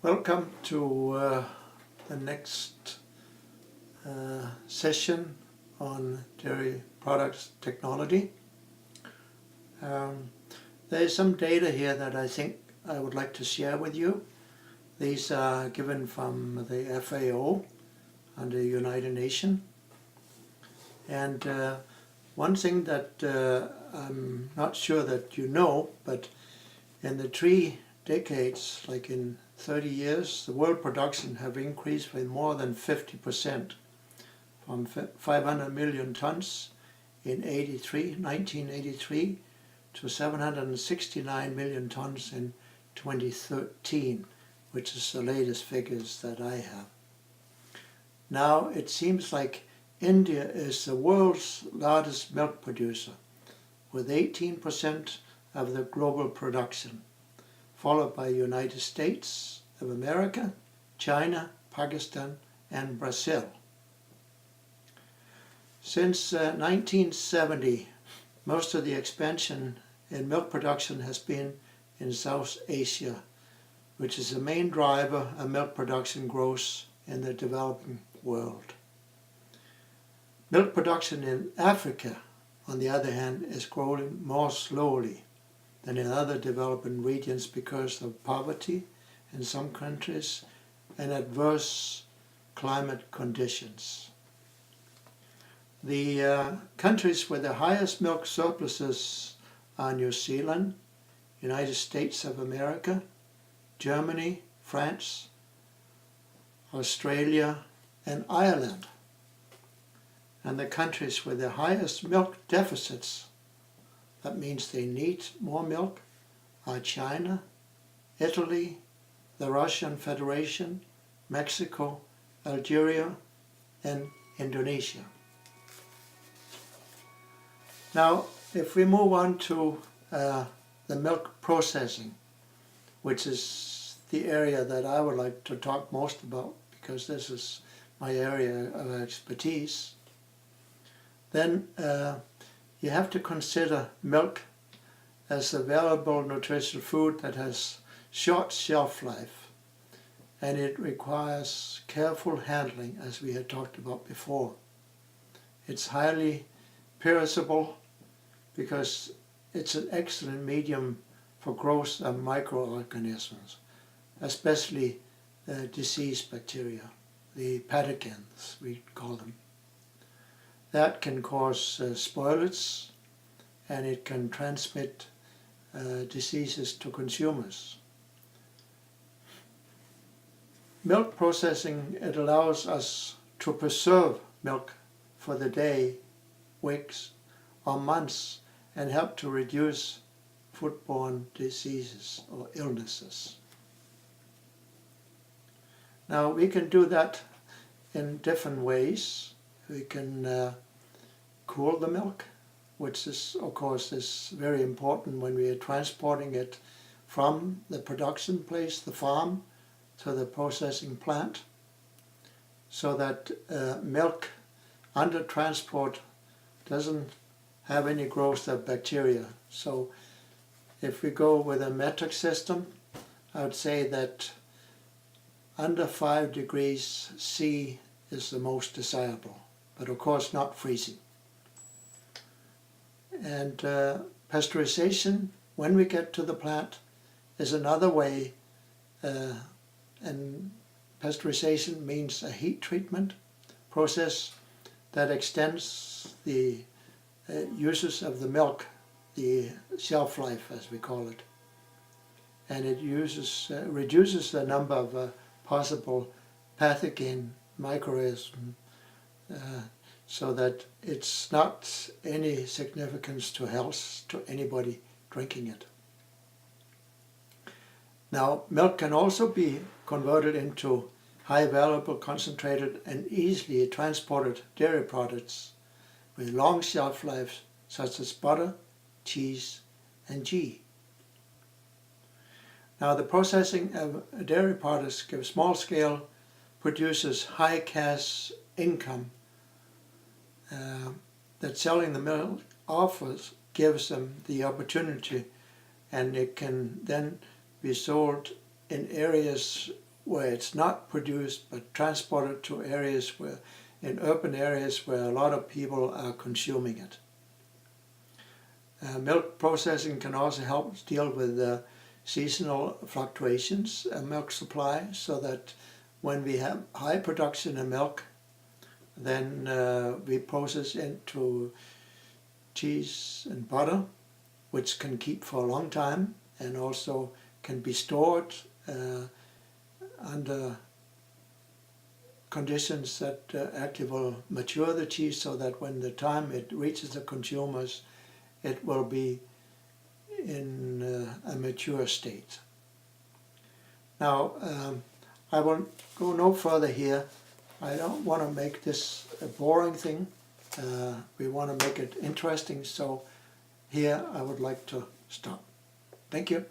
Welcome to the next session on dairy products technology. There is some data here that I think I would like to share with you. These are given from the FAO and the United Nations. And one thing that I'm not sure that you know, but in the 3 decades, like in 30 years, the world production have increased by more than 50%, from 500 million tons in 1983 to 769 million tons in 2013, which is the latest figures that I have. Now it seems like India is the world's largest milk producer, with 18% of the global production, followed by United States of America, China, Pakistan, and Brazil. Since 1970, most of the expansion in milk production has been in South Asia, which is the main driver of milk production growth in the developing world. Milk production in Africa, on the other hand, is growing more slowly than in other developing regions because of poverty in some countries and adverse climate conditions. The countries with the highest milk surpluses are New Zealand, United States of America, Germany, France, Australia, and Ireland. And the countries with the highest milk deficits, that means they need more milk, are China, Italy, the Russian Federation, Mexico, Algeria, and Indonesia. Now, if we move on to the milk processing, which is the area that I would like to talk most about, because this is my area of expertise, then you have to consider milk as a valuable nutritional food that has short shelf life, and it requires careful handling, as we had talked about before. It's highly perishable because it's an excellent medium for growth of microorganisms, especially disease bacteria, the pathogens we call them. That can cause spoilage, and it can transmit diseases to consumers. Milk processing, it allows us to preserve milk for the day, weeks, or months, and help to reduce foodborne diseases or illnesses. Now we can do that in different ways. We can cool the milk, which is, of course, is very important when we are transporting it from the production place, the farm, to the processing plant, so that milk under transport doesn't have any growth of bacteria. So if we go with a metric system, I would say that under 5 degrees C is the most desirable, but of course not freezing. And pasteurization, when we get to the plant, is another way, and pasteurization means a heat treatment process that extends the uses of the milk, the shelf life as we call it, and it reduces the number of possible pathogen microorganisms so that it's not any significance to health to anybody drinking it. Now, milk can also be converted into high valuable, concentrated, and easily transported dairy products with long shelf lives, such as butter, cheese, and ghee. Now, the processing of dairy products gives small-scale producers high cash income that selling the milk offers gives them the opportunity, and it can then be sold in areas where it's not produced but transported to areas where, in urban areas where a lot of people are consuming it. Milk processing can also help deal with seasonal fluctuations in milk supply, so that when we have high production of milk, then we process into cheese and butter, which can keep for a long time and also can be stored under conditions that actually will mature the cheese, so that when the time it reaches the consumers, it will be in a mature state. Now, I will go no further here. I don't want to make this a boring thing. We want to make it interesting, so here I would like to stop. Thank you.